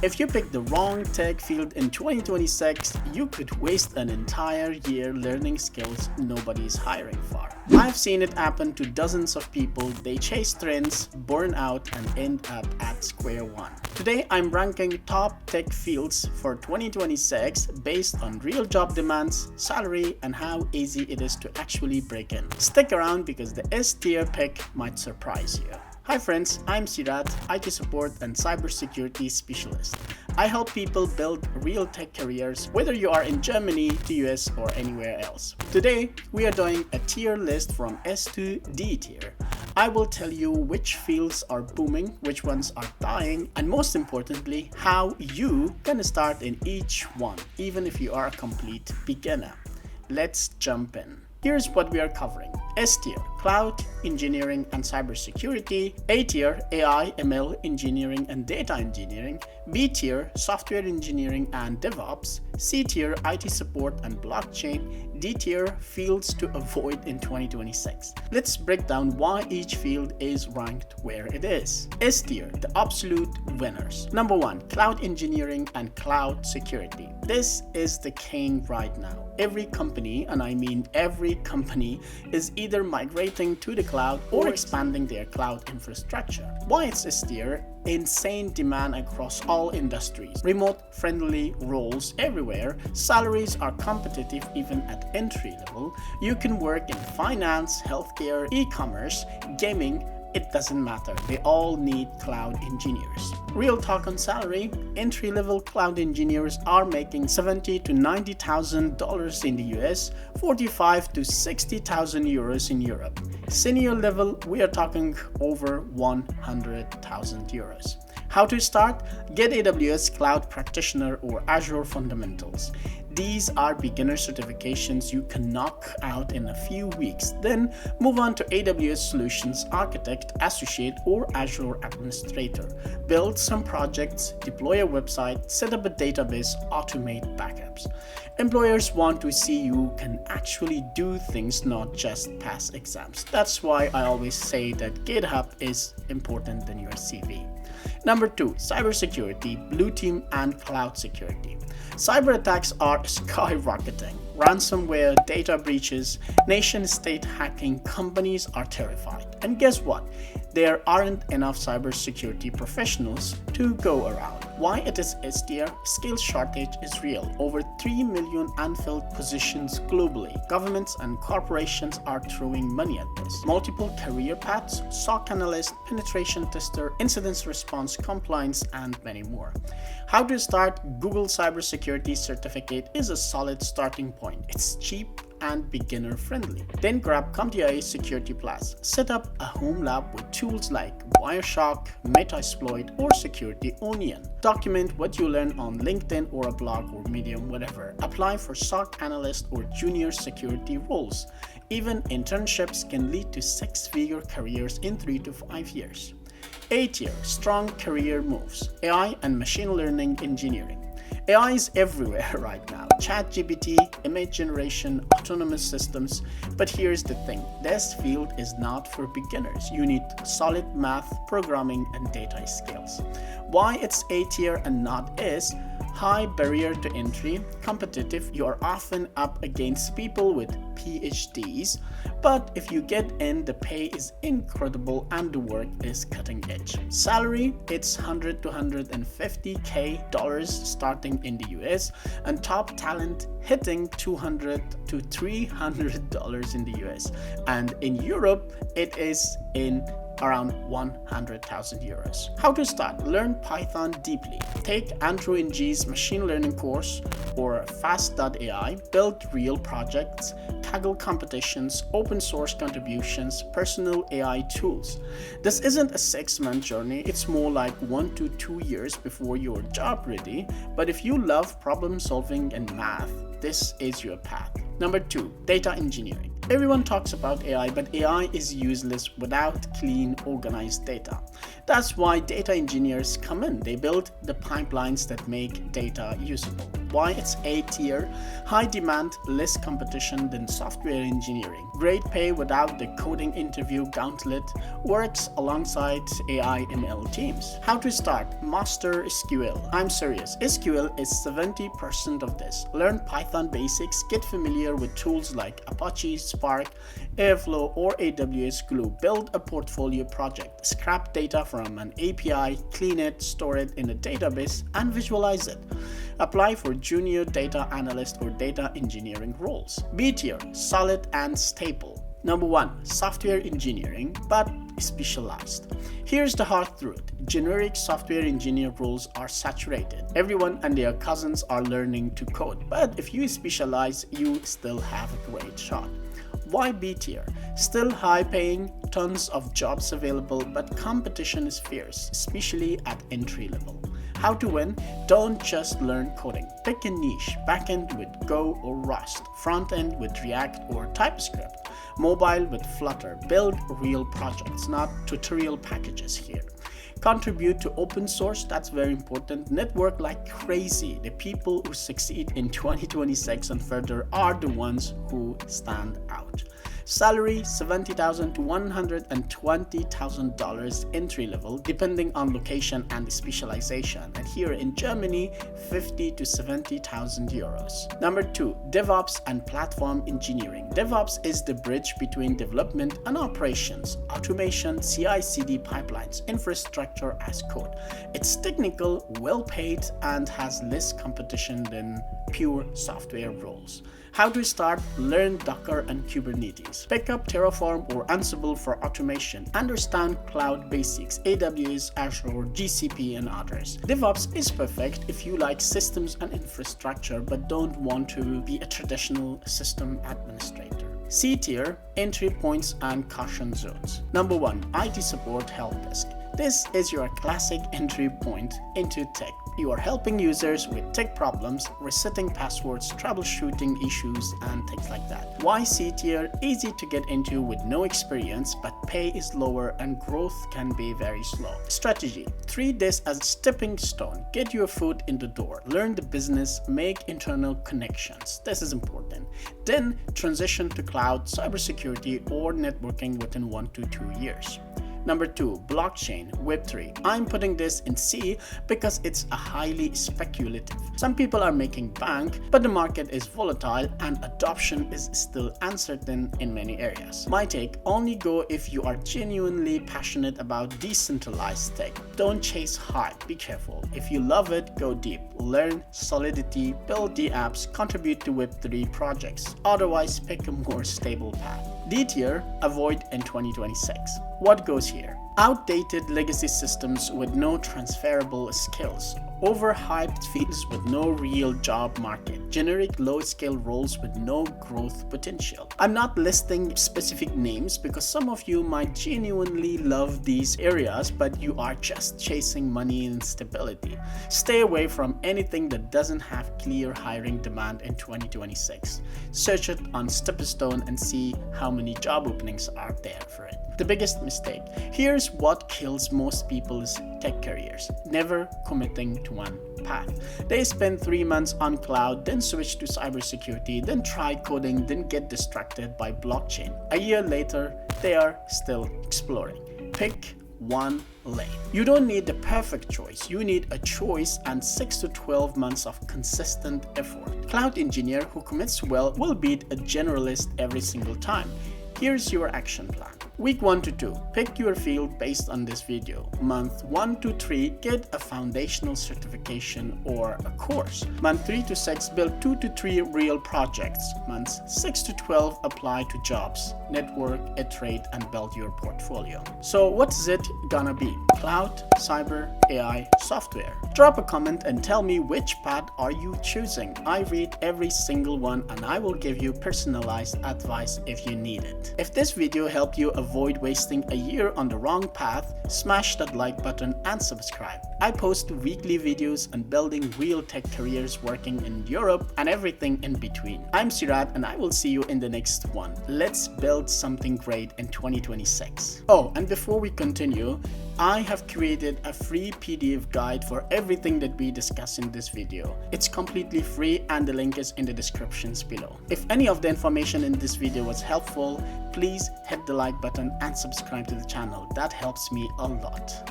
If you pick the wrong tech field in 2026, you could waste an entire year learning skills nobody's hiring for. I've seen it happen to dozens of people. They chase trends, burn out, and end up at square one. Today, I'm ranking top tech fields for 2026 based on real job demands, salary, and how easy it is to actually break in. Stick around because the S-tier pick might surprise you. Hi friends, I'm Sirat, IT support and cybersecurity specialist. I help people build real tech careers, whether you are in Germany, the US, or anywhere else. Today, we are doing a tier list from S to D tier. I will tell you which fields are booming, which ones are dying, and most importantly, how you can start in each one, even if you are a complete beginner. Let's jump in. Here's what we are covering. S tier, cloud engineering and cybersecurity. A tier, AI, ML engineering and data engineering. B tier, software engineering and DevOps. C tier, IT support and blockchain. D tier, fields to avoid in 2026. Let's break down why each field is ranked where it is. S tier, the absolute winners. Number 1, cloud engineering and cloud security. This is the king right now. Every company, and I mean every company, is either migrating to the cloud or expanding their cloud infrastructure. Why it's S tier? Insane demand across all industries. Remote friendly roles everywhere. Salaries are competitive even at entry level. You can work in finance, healthcare, e-commerce, gaming. It doesn't matter. They all need cloud engineers. Real talk on salary, entry-level cloud engineers are making $70,000 to $90,000 in the US, $45,000 to €60,000 in Europe. Senior level, we are talking over €100,000. How to start? Get AWS Cloud Practitioner or Azure Fundamentals. These are beginner certifications you can knock out in a few weeks. Then move on to AWS Solutions Architect, Associate, or Azure Administrator. Build some projects, deploy a website, set up a database, automate backups. Employers want to see you can actually do things, not just pass exams. That's why I always say that GitHub is important than your CV. Number 2, cybersecurity, blue team and cloud security. Cyber attacks are skyrocketing. Ransomware, data breaches, nation-state hacking, companies are terrified. And guess what? There aren't enough cybersecurity professionals to go around. Why it is S tier? Skills shortage is real. Over 3 million unfilled positions globally. Governments and corporations are throwing money at this. Multiple career paths, SOC analyst, penetration tester, incident response, compliance, and many more. How to start? Google Cybersecurity Certificate is a solid starting point. It's cheap and beginner friendly. Then grab CompTIA Security Plus. Set up a home lab with tools like Wireshark, Metasploit, or Security Onion. Document what you learn on LinkedIn or a blog or Medium, whatever. Apply for SOC analyst or junior security roles. Even internships can lead to 6-figure careers in 3 to 5 years. A tier, strong career moves. AI and machine learning engineering. AI is everywhere right now. ChatGPT, image generation, autonomous systems. But here's the thing, this field is not for beginners. You need solid math, programming, and data skills. Why it's A tier and not S? High barrier to entry, competitive, you are often up against people with PhDs, but if you get in, the pay is incredible and the work is cutting edge. Salary, it's $100 to $150K starting in the US, and top talent hitting $200 to $300 in the US, and in Europe, it is in around €100,000. How to start? Learn Python deeply. Take Andrew Ng's machine learning course or Fast.ai. Build real projects, Kaggle competitions, open source contributions, personal AI tools. This isn't a 6-month journey. It's more like 1 to 2 years before you're job ready. But if you love problem solving and math, this is your path. Number 2, data engineering. Everyone talks about AI, but AI is useless without clean, organized data. That's why data engineers come in. They build the pipelines that make data usable. Why it's A tier, high demand, less competition than software engineering. Great pay without the coding interview gauntlet, works alongside AI ML teams. How to start? Master SQL. I'm serious. SQL is 70% of this. Learn Python basics, get familiar with tools like Apache, Spark, Airflow, or AWS Glue. Build a portfolio project. Scrap data from an API, clean it, store it in a database, and visualize it. Apply for junior data analyst or data engineering roles. B tier, solid and stable. Number 1, software engineering, but specialized. Here's the hard truth. Generic software engineer roles are saturated. Everyone and their cousins are learning to code, but if you specialize, you still have a great shot. Why B tier? Still high paying, tons of jobs available, but competition is fierce, especially at entry level. How to win? Don't just learn coding. Pick a niche, backend with Go or Rust, frontend with React or TypeScript, mobile with Flutter. Build real projects, not tutorial packages here. Contribute to open source, that's very important. Network like crazy. The people who succeed in 2026 and further are the ones who stand out. Salary $70,000 to $120,000 entry level, depending on location and specialization. And here in Germany, 50 to 70,000 euros. Number 2, DevOps and platform engineering. DevOps is the bridge between development and operations, automation, CI/CD pipelines, infrastructure as code. It's technical, well paid, and has less competition than pure software roles. How to start? Learn Docker and Kubernetes. Pick up Terraform or Ansible for automation. Understand cloud basics, AWS, Azure, GCP, and others. DevOps is perfect if you like systems and infrastructure but don't want to be a traditional system administrator. C tier, entry points and caution zones. Number 1, IT support help desk. This is your classic entry point into tech. You are helping users with tech problems, resetting passwords, troubleshooting issues, and things like that. Why C tier? Easy to get into with no experience, but pay is lower and growth can be very slow. Strategy: treat this as a stepping stone. Get your foot in the door, learn the business, make internal connections. This is important. Then transition to cloud, cybersecurity, or networking within 1 to 2 years. Number 2, blockchain, Web3. I'm putting this in C because it's a highly speculative. Some people are making bank, but the market is volatile and adoption is still uncertain in many areas. My take: only go if you are genuinely passionate about decentralized tech. Don't chase hype, be careful. If you love it, go deep. Learn Solidity, build the apps, contribute to Web3 projects. Otherwise, pick a more stable path. D tier, avoid in 2026. What goes here? Outdated legacy systems with no transferable skills. Overhyped fields with no real job market. Generic low-skill roles with no growth potential. I'm not listing specific names because some of you might genuinely love these areas, but you are just chasing money and stability. Stay away from anything that doesn't have clear hiring demand in 2026. Search it on Stepstone and see how many job openings are there for it. The biggest mistake. Here's what kills most people's tech careers: never committing to one path. They spend 3 months on cloud, then switch to cybersecurity, then try coding, then get distracted by blockchain. A year later, they are still exploring. Pick one lane. You don't need the perfect choice. You need a choice and 6 to 12 months of consistent effort. Cloud engineer who commits well will beat a generalist every single time. Here's your action plan. Week 1 to 2, pick your field based on this video. Month 1 to 3, get a foundational certification or a course. Month 3 to 6, build 2 to 3 real projects. Months 6 to 12, apply to jobs. network, iterate, and build your portfolio. So what's it gonna be? Cloud, cyber, AI, software? Drop a comment and tell me which path are you choosing. I read every single one and I will give you personalized advice if you need it. If this video helped you avoid wasting a year on the wrong path, smash that like button and subscribe. I post weekly videos on building real tech careers working in Europe and everything in between. I'm Sirat and I will see you in the next one. Let's build something great in 2026. Oh, and before we continue, I have created a free PDF guide for everything that we discuss in this video. It's completely free and the link is in the descriptions below. If any of the information in this video was helpful, please hit the like button and subscribe to the channel. That helps me a lot.